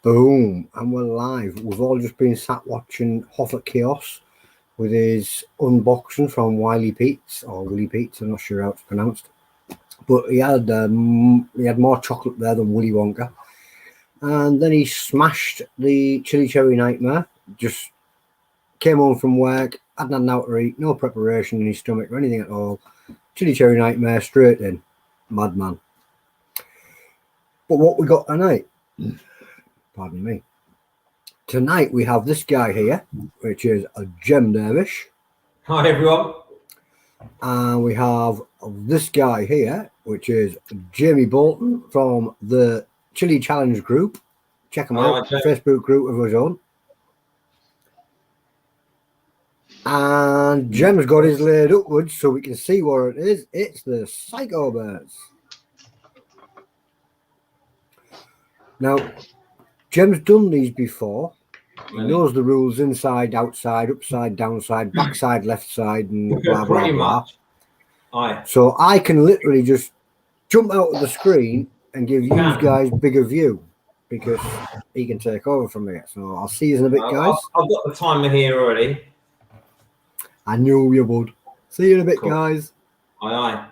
Boom, and we're live. We've all just been sat watching Hoffert Chaos with his unboxing from Wiley Pete's or Willy Pete's. I'm not sure how it's pronounced, but he had more chocolate there than Willy Wonka. And then he smashed the Chili Cherry Nightmare. Just came home from work, hadn't had an out to eat, no preparation in his stomach or anything at all. Chili Cherry Nightmare straight in, madman. But what we got tonight? Pardon me. Tonight we have this guy here, which is a Cem Dervish. Hi everyone. And we have this guy here, which is Jamie Boulton from the Chili Challenge group. Check him out, Facebook group of his own. And Jem's got his laid upwards so we can see what it is. It's the Psycho Bears. Now, Jem's done these before. He knows the rules inside, outside, upside, downside, backside, left side, and blah, blah, blah. Aye. So I can literally just jump out of the screen and give you guys bigger view because he can take over from me. So I'll see you in a bit, guys. I've got the timer here already. I knew you would. See you in a bit, guys. Aye, aye.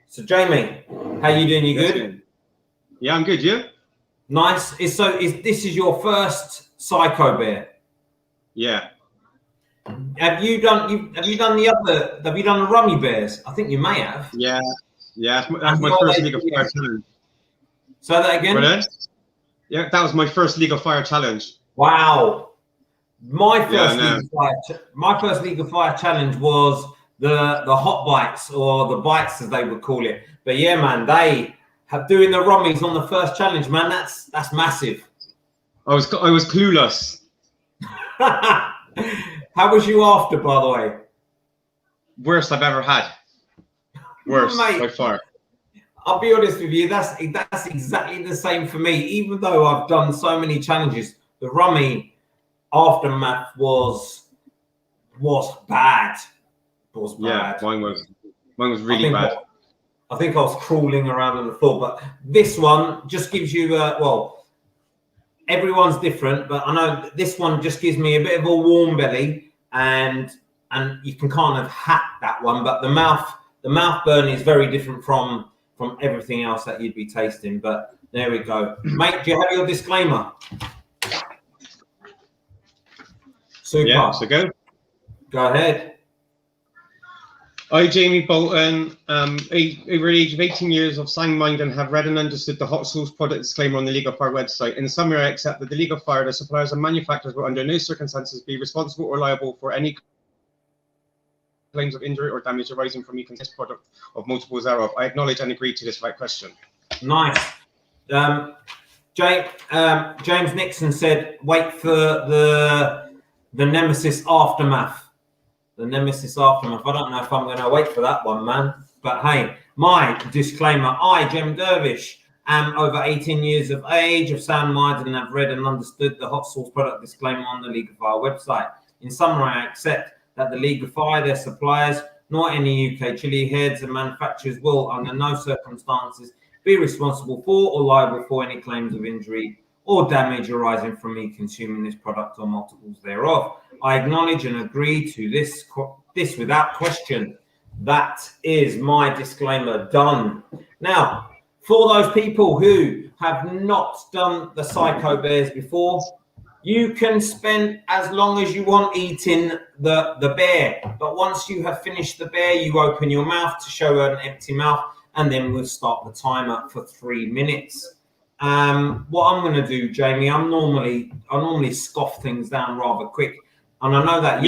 So, Jamie, how you doing? You good? Yeah, I'm good. You? Nice. This is your first Psycho Bear? Yeah. Have you done the Rummy Bears? I think you may have. Yeah. Yeah. That's my first League of Fire challenge. Say that again. Pardon? Yeah, that was my first League of Fire challenge. Wow. My first League of Fire challenge was the hot bites, or the bites as they would call it. But yeah, man, they have doing the rummies on the first challenge, man. That's massive. I was clueless. How was you after, by the way? Worst I've ever had. Worst by far. I'll be honest with you, that's exactly the same for me. Even though I've done so many challenges, the rummy aftermath was bad. Yeah, mine was really bad. I think I was crawling around on the floor, but this one just gives you everyone's different, but I know this one just gives me a bit of a warm belly, and you can kind of hack that one, but the mouth burn is very different from everything else that you'd be tasting. But there we go. Mate, do you have your disclaimer? Super. Yeah, so Go ahead. I, Jamie Boulton, over the age of 18 years of sound mind, and have read and understood the hot sauce product disclaimer on the League of Fire website. In summary, I accept that the League of Fire, the suppliers and manufacturers will under no circumstances be responsible or liable for any claims of injury or damage arising from using this product of multiples thereof. I acknowledge and agree to this right question. Nice. James Nixon said, wait for the Nemesis Aftermath. The Nemesis Aftermath. I don't know if I'm going to wait for that one, man. But hey, my disclaimer. I, Cem Dervish, am over 18 years of age, of sound mind, and have read and understood the hot sauce product disclaimer on the League of Fire website. In summary, I accept that the League of Fire, their suppliers, nor any UK Chilli-heads and manufacturers will, under no circumstances, be responsible for or liable for any claims of injury or damage arising from me consuming this product or multiples thereof. I acknowledge and agree to this without question. That is my disclaimer done. Now, for those people who have not done the Psycho Bears before, you can spend as long as you want eating the bear. But once you have finished the bear, you open your mouth to show an empty mouth, and then we'll start the timer for 3 minutes. What I'm going to do, Jamie, I normally scoff things down rather quick, and I know that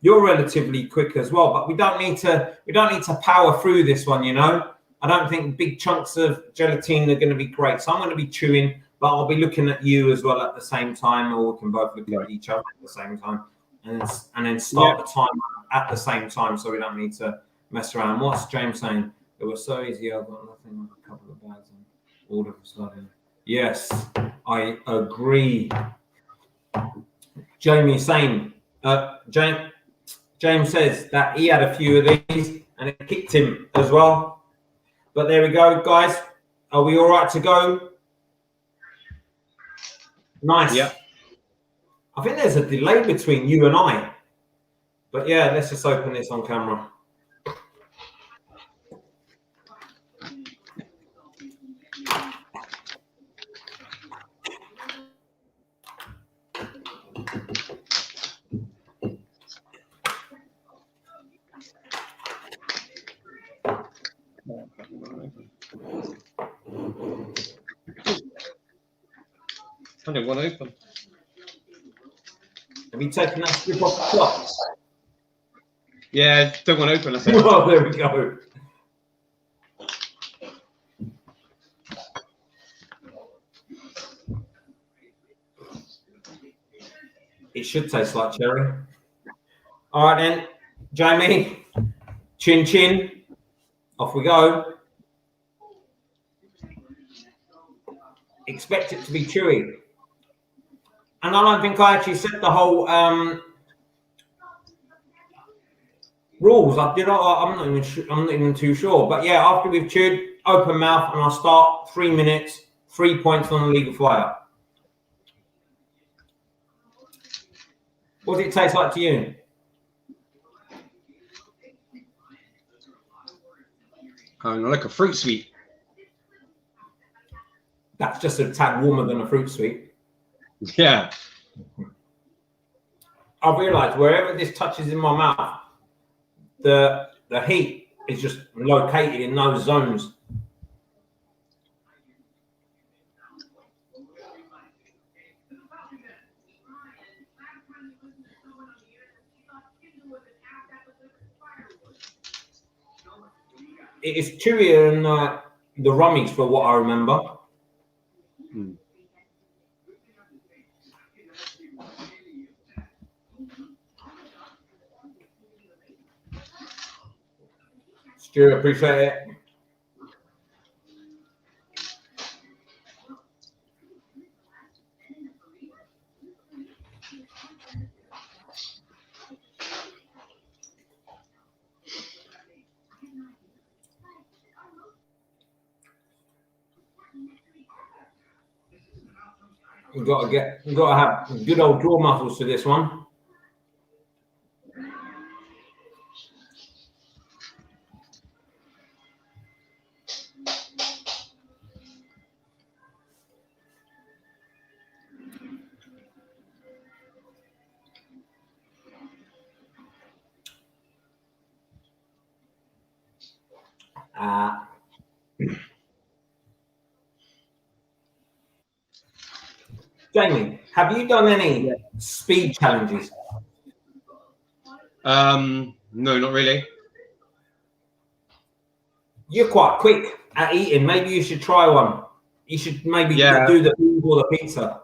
you're relatively quick as well. But we don't need to power through this one, you know. I don't think big chunks of gelatin are going to be great, so I'm going to be chewing, but I'll be looking at you as well at the same time, or we can both look at each other at the same time, and then start the timer at the same time, so we don't need to mess around. What's James saying? It was so easy. I've got nothing like a couple of bags. All of a sudden, yes, I agree. Jamie saying, James says that he had a few of these and it kicked him as well. But there we go, guys. Are we all right to go? Nice. Yeah. I think there's a delay between you and I. But yeah, let's just open this on camera. I don't want to open. Have you taken that strip off the top? Yeah, don't want to open. I think. Oh, there we go. It should taste like cherry. All right then, Jamie, chin chin, off we go. Expect it to be chewy. And I don't think I actually said the whole rules. I'm not even too sure. But yeah, after we've chewed, open mouth, and I'll start 3 minutes, 3 points on the legal fire. What does it taste like to you? Like a fruit sweet. That's just a tad warmer than a fruit sweet. Yeah. I've realised wherever this touches in my mouth, the heat is just located in those zones. It is chewier than the rummies, for what I remember. Stu, appreciate it. You've got to have good old jaw muscles for this one. Jamie, have you done any speed challenges? No, not really. You're quite quick at eating. Maybe you should try one. You should maybe do the food or the pizza.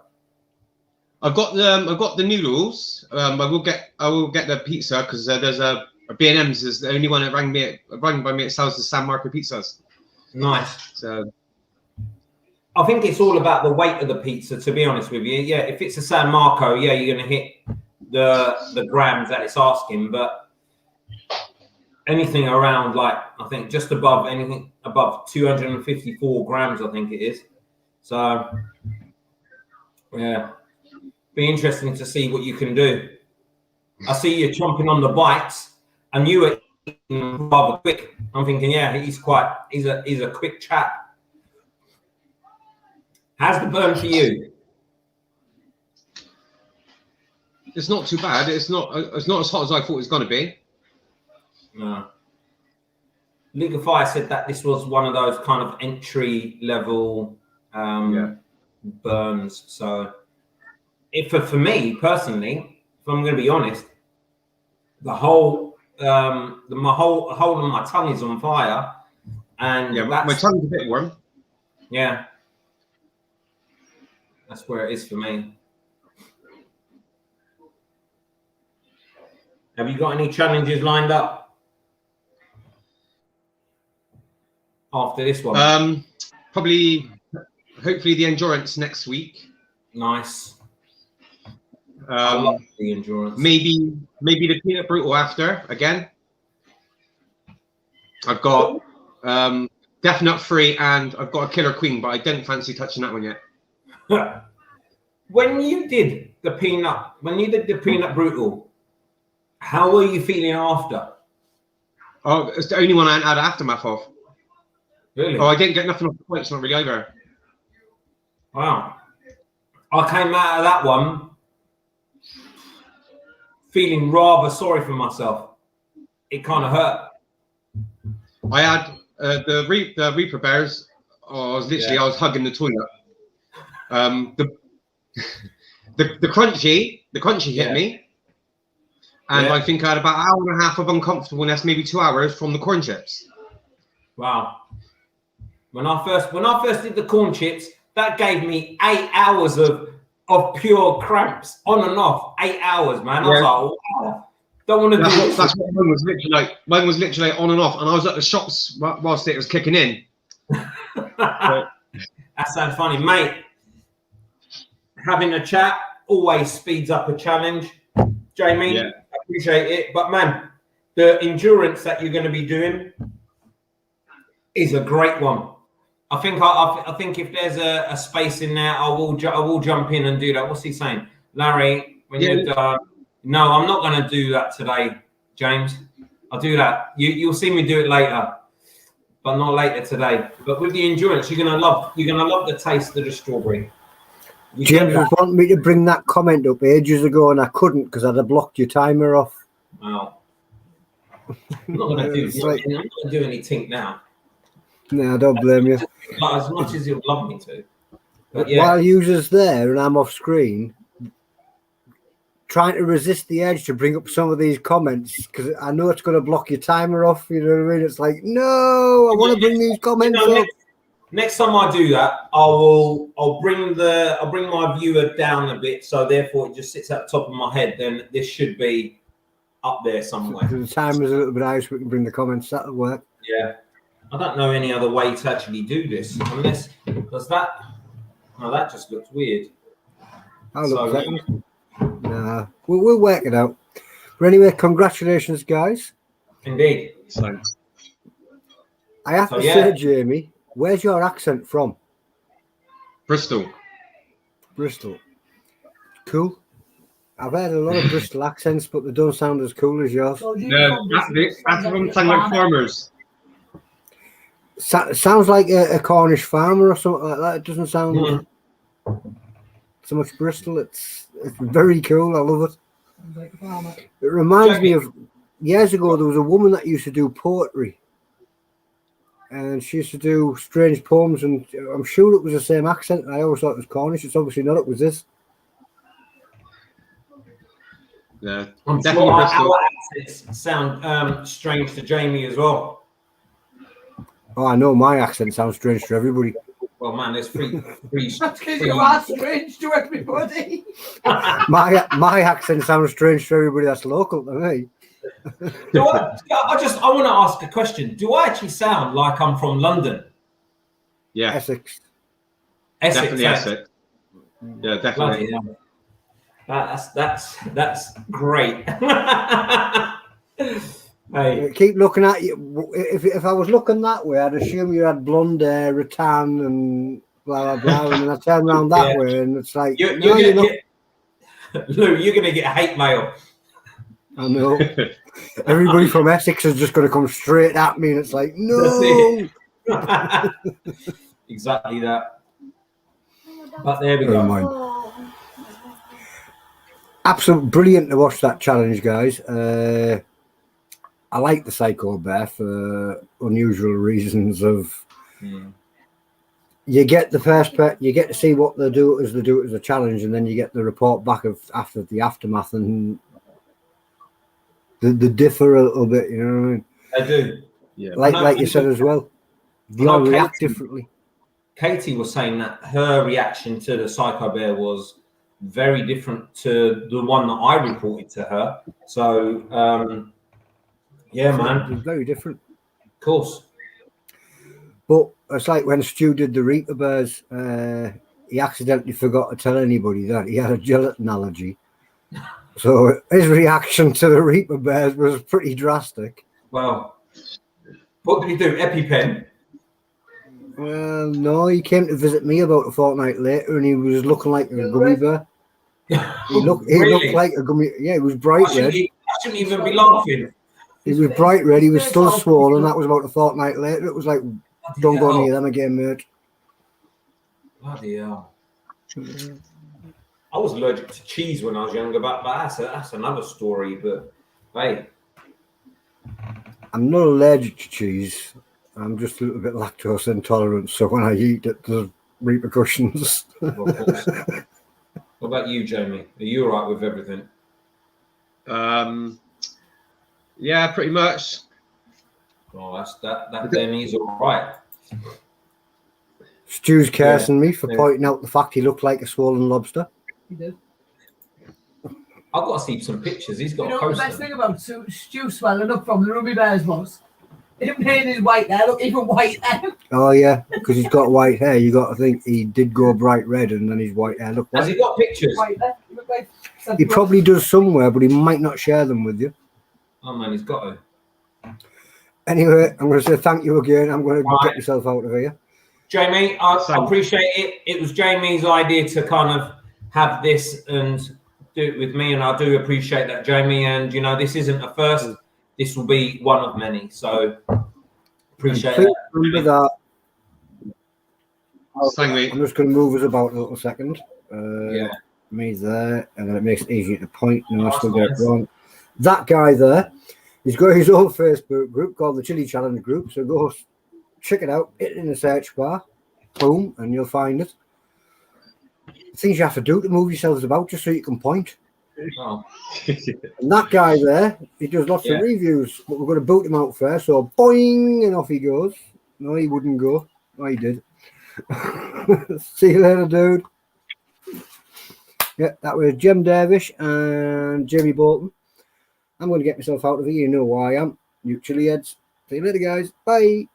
I've got the noodles. I will get the pizza because there's a B&M's is the only one that rang by me. It sells the San Marco pizzas. Nice. So I think it's all about the weight of the pizza, to be honest with you. Yeah, if it's a San Marco, yeah, you're going to hit the grams that it's asking, but anything around, like, I think just above 254 grams, I think it is. So, yeah, be interesting to see what you can do. I see you chomping on the bites, and you were eating rather quick. I'm thinking, yeah, he's a quick chap. How's the burn for you? it's not too bad. It's not as hot as I thought it was going to be. No. League of Fire said that this was one of those kind of entry level burns. So, for me personally, if I'm going to be honest, the whole of my tongue is on fire, and my tongue's a bit warm. Yeah, that's where it is for me. Have you got any challenges lined up after this one? Hopefully the endurance next week. Nice. I love the endurance. Maybe the peanut brutal after again. I've got Death Nut Free and I've got a Killer Queen, but I don't fancy touching that one yet. when you did the peanut brutal, how were you feeling after? Oh, it's the only one I had aftermath of. Really? Oh, I didn't get nothing off the points, not really either. Wow. I came out of that one feeling rather sorry for myself. It kind of hurt. I had the Reaper Bears. Oh, I was hugging the toilet. The crunchy hit me, and I think I had about an hour and a half of uncomfortableness, maybe 2 hours from the corn chips. Wow. When I first did the corn chips, that gave me 8 hours of pure cramps on and off. 8 hours, man. I was like, wow, don't want to do this. That's what mine was literally like. Mine was literally on and off, and I was at the shops whilst it was kicking in. That sounds funny, mate. Having a chat always speeds up a challenge. Jamie, I appreciate it. But man, the endurance that you're going to be doing is a great one. I think if there's a space in there, I will jump in and do that. What's he saying, Larry? When you're done, no, I'm not going to do that today, James. I'll do that. You'll see me do it later, but not later today. But with the endurance, you're gonna love the taste of the strawberry. James was wanting me to bring that comment up ages ago, and I couldn't because I'd have blocked your timer off. Wow. I'm not going to do anything now. No, I don't blame you. But as much as you'd love me to. But while users there and I'm off screen, trying to resist the urge to bring up some of these comments because I know it's going to block your timer off. You know what I mean? It's like, no, I want to bring these comments up. Next time I do that, I'll bring my viewer down a bit, so therefore it just sits at the top of my head. Then this should be up there somewhere. The timer's a little bit high, so we can bring the comments. That'll work. Yeah, I don't know any other way to actually do this unless that just looks weird. Nah, we'll work it out. But anyway, congratulations, guys. Indeed. Thanks. I have to say, Jamie, where's your accent from? Bristol. Cool. I've heard a lot of Bristol accents, but they don't sound as cool as yours. No, that's from sound like farmers. Sounds like a Cornish farmer or something like that. It doesn't sound so much Bristol. It's very cool. I love it. It reminds me of years ago. There was a woman that used to do poetry, and she used to do strange poems. And I'm sure it was the same accent. I always thought it was Cornish. It's obviously not. It was this. Yeah, I'm sure our accents sound strange to Jamie as well. Oh, I know my accent sounds strange to everybody. Well, man, there's three. That's because you are strange to everybody. my accent sounds strange to everybody that's local to me. I want to ask a question. Do I actually sound like I'm from London? Yeah, Essex. Definitely Essex. Yeah, definitely. That's great. Hey. Keep looking at you. If I was looking that way, I'd assume you had blonde hair, rattan, and blah blah blah. And then I turn around that way, and it's like, you're gonna get hate mail. I know. Everybody from Essex is just going to come straight at me, and it's like, no. Exactly that. But there we go. Absolutely brilliant to watch that challenge, guys. I like the Psycho Bear for unusual reasons of you get the first pet, you get to see what they do as a challenge, and then you get the report back of after the aftermath, and they differ a little bit, you know what I mean? They do. Yeah. Like you said as well. They all react differently. Katie was saying that her reaction to the Psycho Bear was very different to the one that I reported to her. So yeah, man. It's very different. Of course. But it's like when Stu did the Reaper Bears, he accidentally forgot to tell anybody that he had a gelatin allergy. So his reaction to the Reaper Bears was pretty drastic. Well, what did he do? EpiPen? Well, no, he came to visit me about a fortnight later, and he was looking like a gummy bear. He looked like a gummy. Yeah, he was bright red. I shouldn't even be laughing. He was bright red. He was still swollen. That was about a fortnight later. It was like, don't go near them again, mate. Bloody hell. I was allergic to cheese when I was younger, but that's another story. But hey, I'm not allergic to cheese. I'm just a little bit lactose intolerant. So when I eat it, there's repercussions. well, of course. What about you, Jamie? Are you all right with everything? Yeah, pretty much. Oh, that then he's all right. Stu's cursing me for pointing out the fact he looked like a swollen lobster. He did. I've got to see some pictures. He's got You know a what poster. the best thing about Stu swelling up from the Ruby Bears was? Him made his white hair look even whiter. Oh yeah, because he's got white hair. You got to think he did go bright red, and then his white hair looked white. Has he got pictures? Whiter. He looked like He probably does somewhere, but he might not share them with you. Oh man, he's got to. Anyway, I'm going to say thank you again. I'm going to Right. get myself out of here. Jamie, I appreciate it. It was Jamie's idea to kind of have this and do it with me, and I do appreciate that, Jamie. And you know, this isn't a first. This will be one of many. So appreciate it. Remember that. Thank me. I'm just going to move us about a little second. Yeah. Me there, and then it makes it easier to point. No, I That's still get it nice. wrong. That guy there, he's got his own Facebook group called the Chili Challenge Group. So go check it out. Hit it in the search bar. Boom, and you'll find it. Things you have to do to move yourselves about just so you can point. Oh. And that guy there, he does lots of reviews, but we're going to boot him out first. So boing, and off he goes. No, he wouldn't go. No, he did. See you later, dude. Yeah, that was Cem Dervish and Jamie Boulton. I'm going to get myself out of here. You know who I am. You Chilli-heads. See you later, guys. Bye.